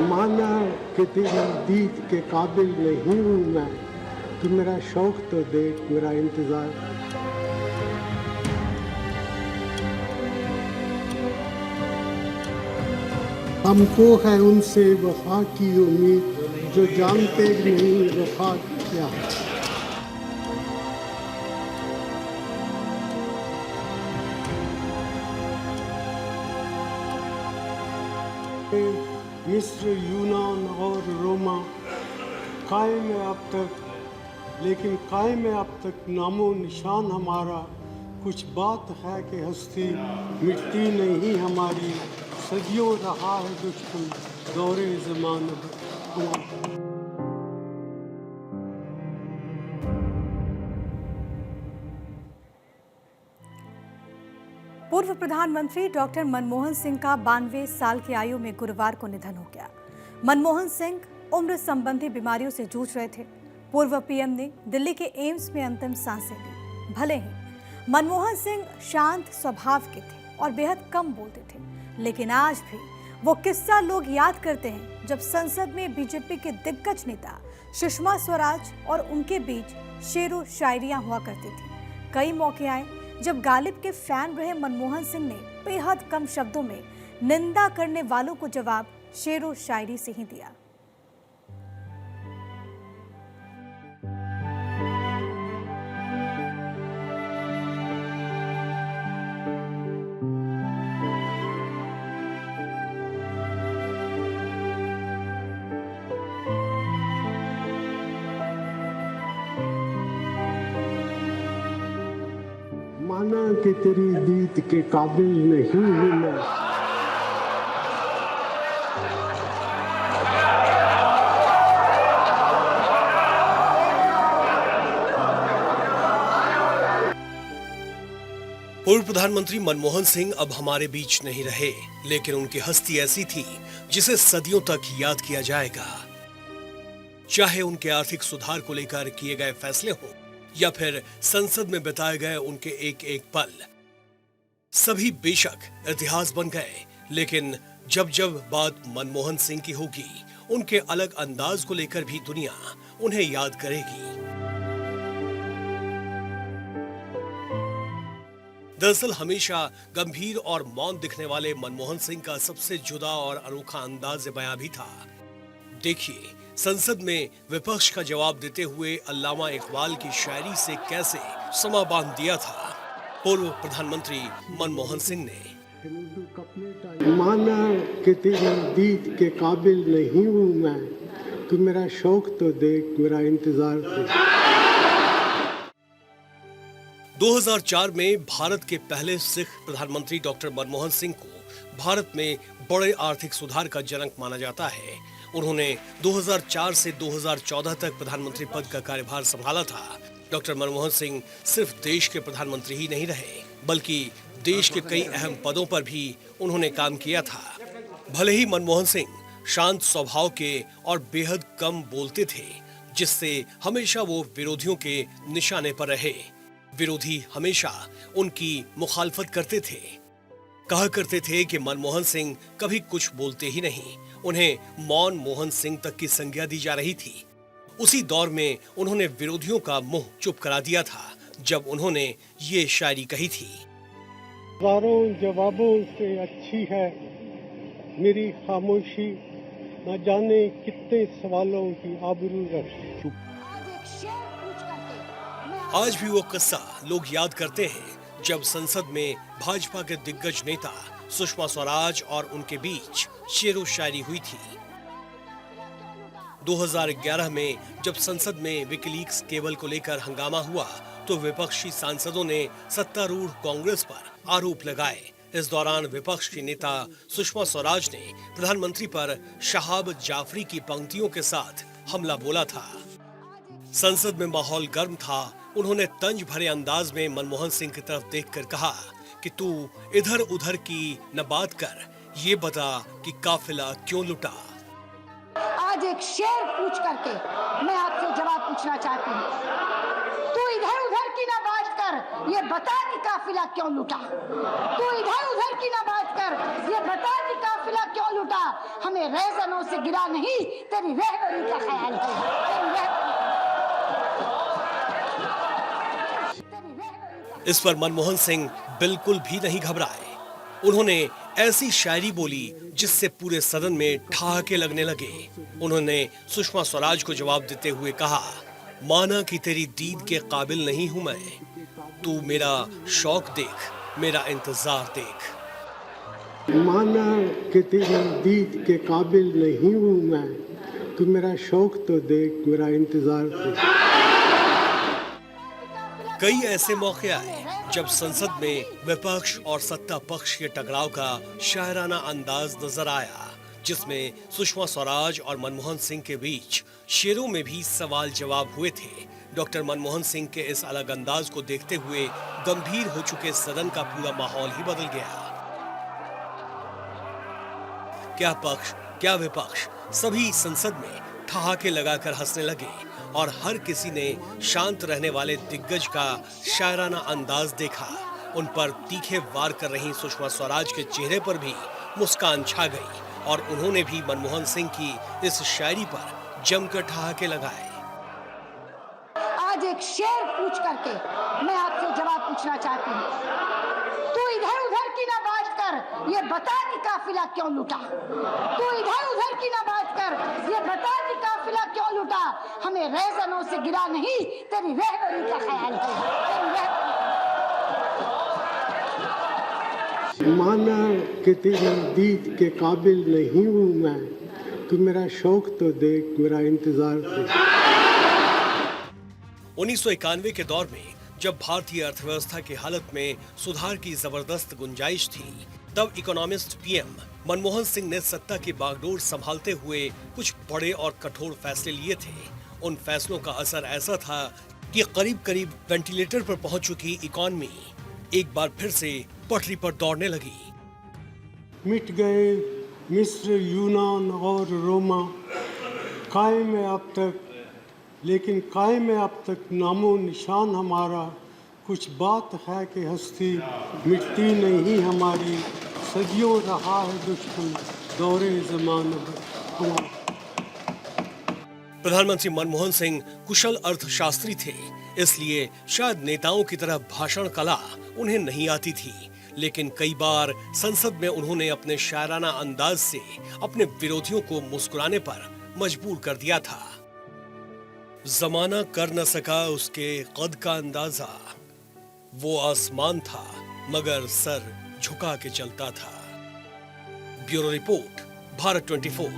माना कि तेरी दीद के काबिल नहीं हूँ मैं, तो मेरा शौक तो देख, मेरा इंतजार। हमको है उनसे वफा की उम्मीद, जो जानते नहीं वफा क्या है। मिस्र, यूनान और रोमा कायम है अब तक, लेकिन कायम है अब तक नामो निशान हमारा। कुछ बात है कि हस्ती मिटती नहीं हमारी, सदियों रहा है दुश्मन दौरे ज़माना। पूर्व प्रधानमंत्री डॉक्टर मनमोहन सिंह का 92 साल की आयु में गुरुवार को निधन हो गया। मनमोहन सिंह उम्र संबंधी बीमारियों से जूझ रहे थे। पूर्व पीएम ने दिल्ली के एम्स में अंतिम सांसें ली। भले ही मनमोहन सिंह शांत स्वभाव के थे और बेहद कम बोलते थे, लेकिन आज भी वो किस्सा लोग याद करते हैं जब संसद में बीजेपी के दिग्गज नेता सुषमा स्वराज और उनके बीच शेरो शायरियां हुआ करती थी। कई मौके आए जब गालिब के फैन रहे मनमोहन सिंह ने बेहद कम शब्दों में निंदा करने वालों को जवाब शेरो शायरी से ही दिया। माना कि तेरी दीद के काबिल नहीं हूँ मैं। पूर्व प्रधानमंत्री मनमोहन सिंह अब हमारे बीच नहीं रहे, लेकिन उनकी हस्ती ऐसी थी जिसे सदियों तक याद किया जाएगा। चाहे उनके आर्थिक सुधार को लेकर किए गए फैसले हों या फिर संसद में बिताए गए उनके एक एक पल, सभी बेशक इतिहास बन गए। लेकिन जब जब बात मनमोहन सिंह की होगी, उनके अलग अंदाज को लेकर भी दुनिया उन्हें याद करेगी। दरअसल हमेशा गंभीर और मौन दिखने वाले मनमोहन सिंह का सबसे जुदा और अनोखा अंदाज बयां भी था। देखिए संसद में विपक्ष का जवाब देते हुए अल्लामा इकबाल की शायरी से कैसे समा बांध दिया था पूर्व प्रधानमंत्री मनमोहन सिंह ने। माना कि तेरी दीद के काबिल नहीं हूँ मैं, तो मेरा शौक तो देख, मेरा इंतजार देख। 2004 में भारत के पहले सिख प्रधानमंत्री डॉक्टर मनमोहन सिंह को भारत में बड़े आर्थिक सुधार का जनक माना जाता है। उन्होंने 2004 से 2014 तक प्रधानमंत्री पद का कार्यभार संभाला था। डॉक्टर मनमोहन सिंह सिर्फ देश के प्रधानमंत्री ही नहीं रहे, बल्कि देश के कई अहम पदों पर भी उन्होंने काम किया था। भले ही मनमोहन सिंह शांत स्वभाव के और बेहद कम बोलते थे, जिससे हमेशा वो विरोधियों के निशाने पर रहे। विरोधी हमेशा उनकी मुखालफत करते थे, कहा करते थे कि मनमोहन सिंह कभी कुछ बोलते ही नहीं। उन्हें मौन मोहन सिंह तक की संज्ञा दी जा रही थी। उसी दौर में उन्होंने विरोधियों का मुंह चुप करा दिया था जब उन्होंने ये शायरी कही थी। हजारों जवाबों से अच्छी है मेरी खामोशी, न जाने कितने सवालों की आबरू रख। आज भी वो किस्सा लोग याद करते हैं जब संसद में भाजपा के दिग्गज नेता सुषमा स्वराज और उनके बीच शेरो शायरी हुई थी। 2011 में जब संसद में विकिलीक्स केबल को लेकर हंगामा हुआ, तो विपक्षी सांसदों ने सत्तारूढ़ कांग्रेस पर आरोप लगाए। इस दौरान विपक्ष की नेता सुषमा स्वराज ने प्रधानमंत्री पर शहाब जाफरी की पंक्तियों के साथ हमला बोला था। संसद में माहौल गर्म था। उन्होंने तंज भरे अंदाज में मनमोहन सिंह की तरफ देखकर कहा कि तू इधर उधर की न बात कर, ये बता कि काफिला क्यों लुटा। आज एक शेर पूछ करके मैं आपसे जवाब पूछना चाहती हूँ। तू इधर उधर की न बात कर, कर ये बता कि काफिला क्यों लूटा। तू इधर उधर की ना बात कर, ये बता कि काफिला क्यों लूटा। हमें रेज़नों से गिरा नहीं, तेरी रहबरी का ख्याल है। इस पर मनमोहन सिंह बिल्कुल भी नहीं घबराए। उन्होंने ऐसी शायरी बोली जिससे पूरे सदन में ठहाके लगने लगे। उन्होंने सुषमा स्वराज को जवाब देते हुए कहा, माना कि तेरी दीद के काबिल नहीं हूं मैं, तू मेरा शौक देख, मेरा इंतजार देख। माना कि तेरी दीद के काबिल नहीं हूँ मैं, तू मेरा शौक तो देख, मेरा इंतजार देख। कई ऐसे मौके आए जब संसद में विपक्ष और सत्ता पक्ष के टकराव का शायराना अंदाज नजर आया, जिसमें सुषमा स्वराज और मनमोहन सिंह के बीच शेरों में भी सवाल जवाब हुए थे। डॉक्टर मनमोहन सिंह के इस अलग अंदाज को देखते हुए गंभीर हो चुके सदन का पूरा माहौल ही बदल गया। क्या पक्ष क्या विपक्ष, सभी संसद में ठहाके लगाकर हंसने लगे और हर किसी ने शांत रहने वाले दिग्गज का शायराना अंदाज देखा। उन पर तीखे वार कर रही सुषमा स्वराज के चेहरे पर भी मुस्कान छा गई और उन्होंने भी मनमोहन सिंह की इस शायरी पर जमकर ठहाके लगाए। आज एक शेर पूछ करके मैं आपसे जवाब पूछना चाहती हूँ। तू इधर उधर की ना बात कर, ये बता कि काफिला क्यों लूटा। तू इधर उधर की ना बात कर, ये बता कि काफिला क्यों लूटा। हमें रेज़नों से गिरा नहीं, तेरी रहबरी का ख्याल है। माना कि तेरी दीद के काबिल नहीं हूँ मैं, तू मेरा शौक तो देख, मेरा इंतजार देख। 1991 के दौर में जब भारतीय अर्थव्यवस्था की हालत में सुधार की जबरदस्त गुंजाइश थी, तब इकोनॉमिस्ट पीएम मनमोहन सिंह ने सत्ता की बागडोर संभालते हुए कुछ बड़े और कठोर फैसले लिए थे। उन फैसलों का असर ऐसा था कि करीब करीब वेंटिलेटर पर पहुंच चुकी इकोनॉमी एक बार फिर से पटरी पर दौड़ने लगी। मिट गए मिस्र, यूनान और रोमा, कायम है अब तक, लेकिन कायम है अब तक नामो निशान हमारा। कुछ बात है कि हस्ती मिटती नहीं हमारी, सदियों रहा है दुश्मन दौरे ज़माना हमारा। प्रधानमंत्री मनमोहन सिंह कुशल अर्थशास्त्री थे, इसलिए शायद नेताओं की तरह भाषण कला उन्हें नहीं आती थी, लेकिन कई बार संसद में उन्होंने अपने शायराना अंदाज से अपने विरोधियों को मुस्कुराने पर मजबूर कर दिया था। जमाना कर न सका उसके कद का अंदाजा, वो आसमान था मगर सर झुका के चलता था। Bureau report, Bharat 24।